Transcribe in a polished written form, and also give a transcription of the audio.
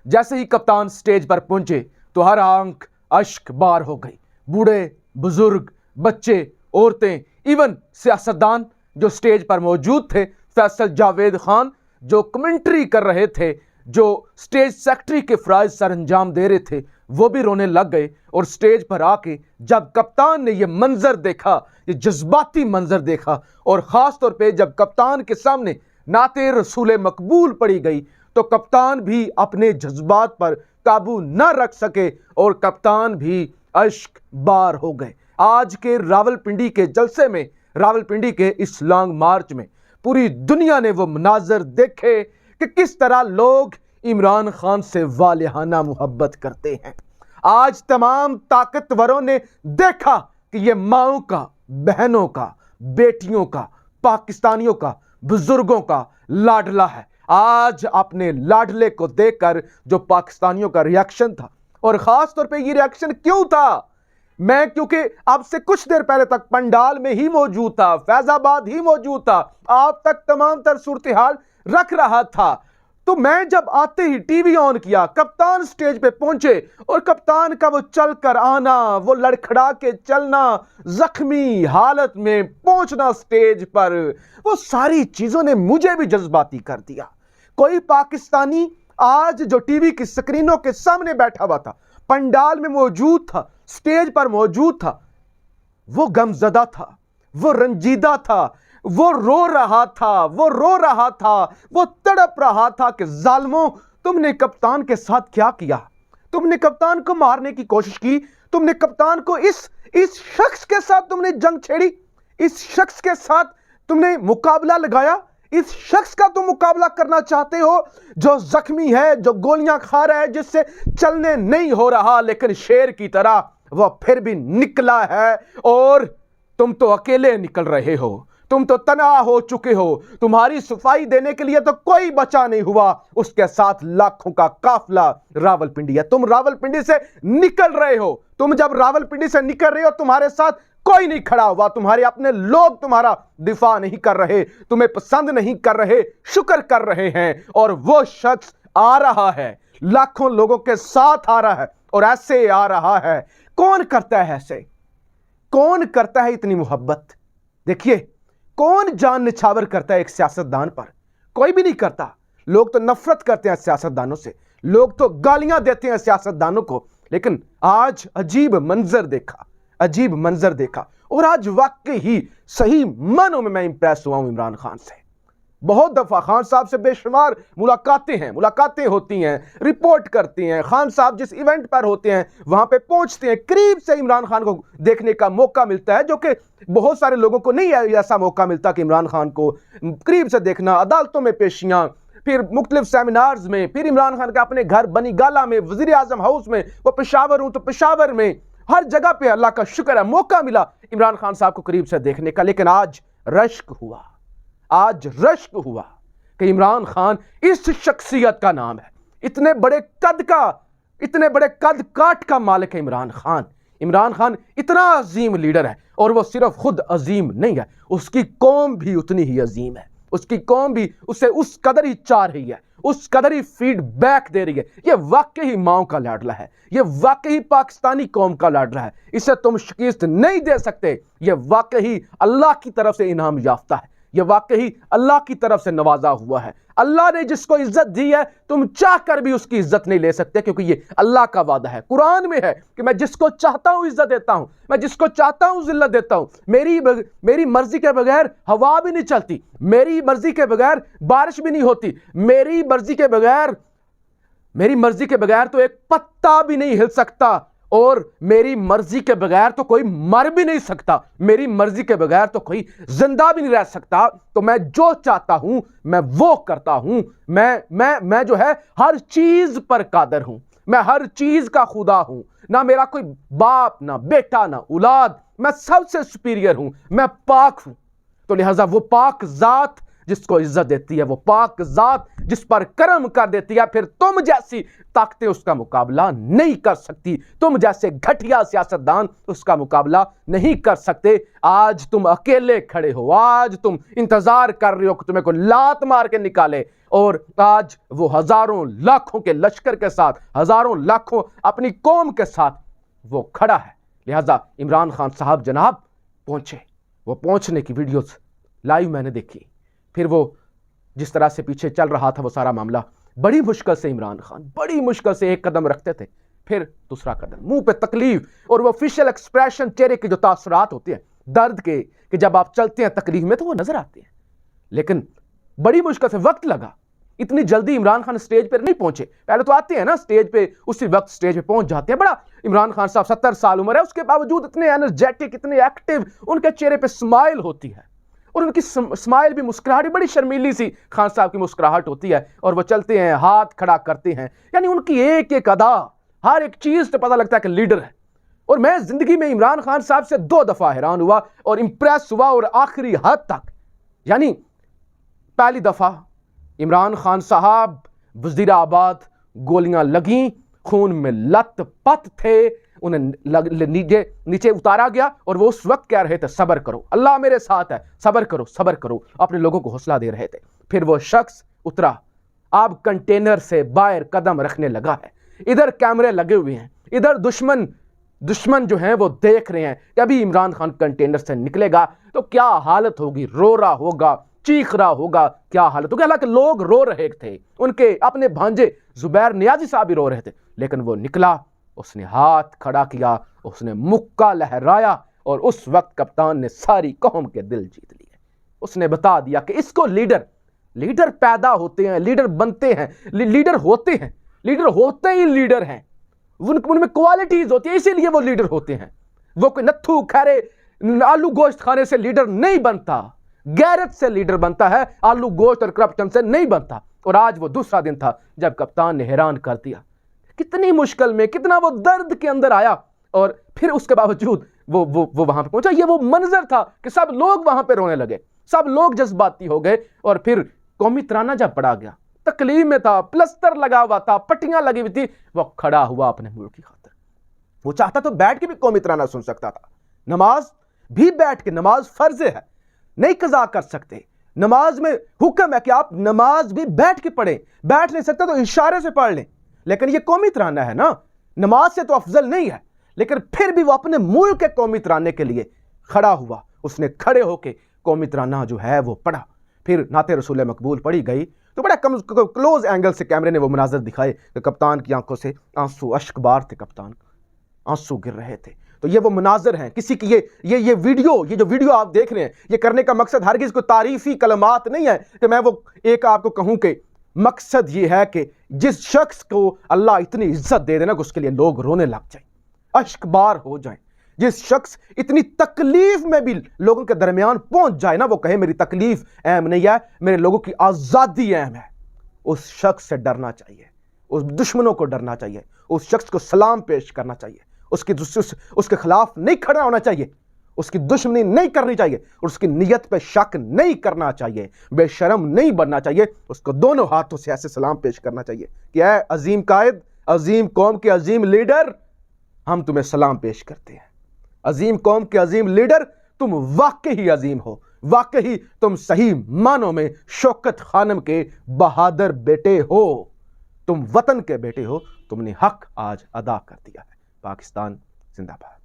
जैसे ही कप्तान स्टेज पर पहुंचे तो हर आंख अश्क बार हो गई। बूढ़े, बुजुर्ग, बच्चे, औरतें, इवन सियासतदान जो स्टेज पर मौजूद थे, फैसल जावेद खान जो कमेंट्री कर रहे थे, जो स्टेज सेक्रेटरी के फराइज सर अंजाम दे रहे थे, वो भी रोने लग गए। और स्टेज पर आके जब कप्तान ने ये मंजर देखा, ये जज्बाती मंजर देखा, और ख़ास तौर पे जब कप्तान के सामने नाते रसूल मकबूल पड़ी गई, तो कप्तान भी अपने जज्बात पर काबू न रख सके और कप्तान भी अश्क बार हो गए। आज के रावलपिंडी के जलसे में, रावलपिंडी के इस लॉन्ग मार्च में पूरी दुनिया ने वो मनाजर देखे कि किस तरह लोग इमरान खान से वालिहाना मोहब्बत करते हैं। आज तमाम ताकतवरों ने देखा कि ये माओं का, बहनों का, बेटियों का, पाकिस्तानियों का, बुजुर्गों का लाडला है। आज अपने लाडले को देखकर जो पाकिस्तानियों का रिएक्शन था, और खास तौर पे ये रिएक्शन क्यों था, मैं क्योंकि अब से कुछ देर पहले तक पंडाल में ही मौजूद था, फैजाबाद ही मौजूद था, आप तक तमाम तर सूरत हाल रख रहा था। तो मैं जब आते ही टीवी ऑन किया, कप्तान स्टेज पे पहुंचे और कप्तान का वो चल कर आना, वो लड़खड़ा के चलना, जख्मी हालत में पहुंचना स्टेज पर, वो सारी चीजों ने मुझे भी जज्बाती कर दिया। कोई पाकिस्तानी आज जो टीवी की स्क्रीनों के सामने बैठा हुआ था, पंडाल में मौजूद था, स्टेज पर मौजूद था, वो गमजदा था, वो रंजीदा था, वो रो रहा था, वो रो रहा था, वो तड़प रहा था कि जालिमों, तुमने कप्तान के साथ क्या किया? तुमने कप्तान को मारने की कोशिश की, तुमने कप्तान को इस शख्स के साथ तुमने जंग छेड़ी, इस शख्स के साथ तुमने मुकाबला लगाया, इस शख्स का तुम मुकाबला करना चाहते हो जो जख्मी है, जो गोलियां खा रहा है, जिससे चलने नहीं हो रहा, लेकिन शेर की तरह वह फिर भी निकला है। और तुम तो अकेले निकल रहे हो, तुम तो तनहा हो चुके हो, तुम्हारी सफाई देने के लिए तो कोई बचा नहीं हुआ, उसके साथ लाखों का काफिला रावलपिंडी है। तुम रावलपिंडी से निकल रहे हो, तुम जब रावलपिंडी से निकल रहे हो, तुम्हारे साथ कोई नहीं खड़ा हुआ, तुम्हारे अपने लोग तुम्हारा दिफा नहीं कर रहे, तुम्हें पसंद नहीं कर रहे, शुक्र कर रहे हैं। और वो शख्स आ रहा है, लाखों लोगों के साथ आ रहा है, और ऐसे आ रहा है। कौन करता है ऐसे? कौन करता है इतनी मोहब्बत? देखिए, कौन जान निछावर करता है एक सियासतदान पर? कोई भी नहीं करता। लोग तो नफरत करते हैं सियासतदानों से, लोग तो गालियां देते हैं सियासतदानों को। लेकिन आज अजीब मंजर देखा, अजीब मंजर देखा, और आज वाकई ही सही मानों में मैं इंप्रेस हुआ हूं इमरान खान से। बहुत दफा खान साहब से बेशुमार मुलाकातें होती हैं, रिपोर्ट करती हैं। खान साहब जिस इवेंट पर होते हैं वहां पे पहुंचते हैं, करीब से इमरान खान को देखने का मौका मिलता है, जो कि बहुत सारे लोगों को नहीं ऐसा मौका मिलता कि इमरान खान को करीब से देखना। अदालतों में पेशियां, फिर मुख्तलिफ सेमिनार्स में, फिर इमरान खान के अपने घर बनी गाला में, वजीर आजम हाउस में, वो पेशावर हूं तो पेशावर में, हर जगह पे अल्लाह का शुक्र है मौका मिला इमरान खान साहब को करीब से देखने का। लेकिन आज रश्क हुआ, आज रश्क हुआ कि इमरान खान इस शख्सियत का नाम है, इतने बड़े कद का, इतने बड़े कद काट का मालिक है इमरान खान। इमरान खान इतना अजीम लीडर है, और वो सिर्फ खुद अजीम नहीं है, उसकी कौम भी उतनी ही अजीम है। उसकी कौम भी उसे उस कदर ही चाह रही है, उस कदर ही फीडबैक दे रही है। ये वाकई ही माओ का लाडला है, ये वाकई पाकिस्तानी कौम का लाडला है, इसे तुम शिकस्त नहीं दे सकते। ये वाकई अल्लाह की तरफ से इनाम याफ्ता है, ये वाकई अल्लाह की तरफ से नवाजा हुआ है। अल्लाह ने जिसको इज्जत दी है, तुम चाह कर भी उसकी इज्जत नहीं ले सकते, क्योंकि ये अल्लाह का वादा है। कुरान में है कि मैं जिसको चाहता हूं इज्जत देता हूं, मैं जिसको चाहता हूं जिल्लत देता हूं। मेरी मर्जी के बगैर हवा भी नहीं चलती, मेरी मर्जी के बगैर बारिश भी नहीं होती, मेरी मर्जी के बगैर तो एक पत्ता भी नहीं हिल सकता, और मेरी मर्जी के बगैर तो कोई मर भी नहीं सकता, मेरी मर्जी के बगैर तो कोई जिंदा भी नहीं रह सकता। तो मैं जो चाहता हूं मैं वो करता हूं। मैं जो है हर चीज पर कादर हूं, मैं हर चीज का खुदा हूं। ना मेरा कोई बाप, ना बेटा, ना औलाद, मैं सबसे सुपीरियर हूं, मैं पाक हूं। तो लिहाजा वो पाक जात जिसको इज्जत देती है, वो पाक जात जिस पर करम कर देती है, फिर तुम जैसी ताकतें उसका मुकाबला नहीं कर सकती, तुम जैसे घटिया सियासतदान उसका मुकाबला नहीं कर सकते। आज तुम अकेले खड़े हो, आज तुम इंतजार कर रहे हो कि तुम्हें कोई लात मार के निकाले, और आज वो हजारों लाखों के लश्कर के साथ, हजारों लाखों अपनी कौम के साथ वो खड़ा है। लिहाजा इमरान खान साहब जनाब पहुंचे, वो पहुंचने की वीडियोस लाइव मैंने देखी, फिर वो जिस तरह से पीछे चल रहा था वो सारा मामला, बड़ी मुश्किल से इमरान खान बड़ी मुश्किल से एक कदम रखते थे, फिर दूसरा कदम, मुंह पे तकलीफ और वो फेशियल एक्सप्रेशन, चेहरे के जो तासुरात होते हैं दर्द के, कि जब आप चलते हैं तकलीफ में तो वो नजर आते हैं। लेकिन बड़ी मुश्किल से वक्त लगा, इतनी जल्दी इमरान खान स्टेज पर नहीं पहुंचे। पहले तो आते हैं ना स्टेज पे, उसी वक्त स्टेज पे पहुंच जाते हैं। बड़ा इमरान खान साहब 70 साल उम्र है, उसके बावजूद इतने एनर्जेटिक, इतने एक्टिव, उनके चेहरे पे स्माइल होती है, और उनकी स्माइल भी, मुस्कुराहट बड़ी शर्मीली सी खान साहब की मुस्कुराहट होती है, और वो चलते हैं, हाथ खड़ा करते हैं, यानी उनकी एक एक अदा, हर एक चीज से पता लगता है कि लीडर है। और मैं जिंदगी में इमरान खान साहब से 2 दफा हैरान हुआ और इंप्रेस हुआ, और आखिरी हद तक, यानी पहली दफा इमरान खान साहब वजीराबाद, गोलियां लगी, खून में लत-पत थे, उन्हें नीचे उतारा गया, और वो उस वक्त कह रहे थे सब्र करो, अल्लाह मेरे साथ है, सब्र करो सब्र करो, अपने लोगों को हौसला दे रहे थे। फिर वो शख्स उतरा, अब कंटेनर से बाहर कदम रखने लगा है, इधर कैमरे लगे हुए हैं, इधर दुश्मन जो हैं वो देख रहे हैं कि अभी इमरान खान कंटेनर से निकलेगा तो क्या हालत होगी, रो रहा होगा, चीख रहा होगा, क्या हालत होगी। हालांकि लोग रो रहे थे, उनके अपने भांजे जुबैर नियाजी साहब भी रो रहे थे, लेकिन वो निकला, उसने हाथ खड़ा किया, उसने मुक्का लहराया, और उस वक्त कप्तान ने सारी कौम के दिल जीत लिए। उसने बता दिया कि इसको लीडर पैदा होते हैं, लीडर बनते हैं, लीडर होते ही लीडर हैं, उनमें क्वालिटीज होती है, इसीलिए वो लीडर होते हैं। वो कोई नत्थू खैरे आलू गोश्त खाने से लीडर नहीं बनता, गैरत से लीडर बनता है, आलू गोश्त और करप्शन से नहीं बनता। और आज वो दूसरा दिन था जब कप्तान ने हैरान कर दिया, कितनी मुश्किल में, कितना वो दर्द के अंदर आया, और फिर उसके बावजूद वो वहां पे पहुंचा। ये वो मंजर था कि सब लोग वहां पे रोने लगे, सब लोग जज्बाती हो गए, और फिर कौमी तराना जब पड़ा गया, तकलीफ में था, प्लस्तर लगा हुआ था, पट्टियां लगी हुई थी, वो खड़ा हुआ अपने मुल्क की खातिर। वो चाहता तो बैठ के भी कौमी तराना सुन सकता था, नमाज भी बैठ के, नमाज फर्ज है, नहीं कज़ा कर सकते, नमाज में हुक्म है कि आप नमाज भी बैठ के पढ़ें, बैठ नहीं सकते तो इशारे से पढ़ लें, लेकिन ये कौमी तराना है ना, नमाज से तो अफजल नहीं है। लेकिन फिर भी वो अपने मुल्क के कौमी तराने के लिए खड़ा हुआ, उसने खड़े होके कौमी तराना जो है वो पढ़ा। फिर नाते रसूल मकबूल पढ़ी गई तो बड़ा क्लोज एंगल से कैमरे ने वो मनाजर दिखाए कि कप्तान की आंखों से आंसू, अश्कबार थे, कप्तान आंसू गिर रहे थे। तो ये वो मनाजर हैं, किसी की ये जो वीडियो आप देख रहे हैं, ये करने का मकसद हरगिज़ कोई तारीफी कलमात नहीं है कि मैं वो एक आपको कहूं कि मकसद ये है कि जिस शख्स को अल्लाह इतनी इज्जत दे देना कि उसके लिए लोग रोने लग जाए, अश्कबार हो जाए, जिस शख्स इतनी तकलीफ में भी लोगों के दरमियान पहुंच जाए ना, वो कहे मेरी तकलीफ अहम नहीं है, मेरे लोगों की आज़ादी अहम है, उस शख्स से डरना चाहिए, उस दुश्मनों को डरना चाहिए, उस शख्स को सलाम पेश करना चाहिए, उसके खिलाफ नहीं खड़ा होना चाहिए, उसकी दुश्मनी नहीं करनी चाहिए, और उसकी नीयत पे शक नहीं करना चाहिए, बेशर्म नहीं बनना चाहिए, उसको दोनों हाथों से ऐसे सलाम पेश करना चाहिए कि ऐ अजीम कायद, अजीम कौम के अजीम लीडर, हम तुम्हें सलाम पेश करते हैं। अजीम कौम के अजीम लीडर, तुम वाकई अजीम हो, वाकई तुम सही मानों में शौकत खानम के बहादुर बेटे हो, तुम वतन के बेटे हो, तुमने हक आज अदा कर दिया है। पाकिस्तान जिंदाबाद।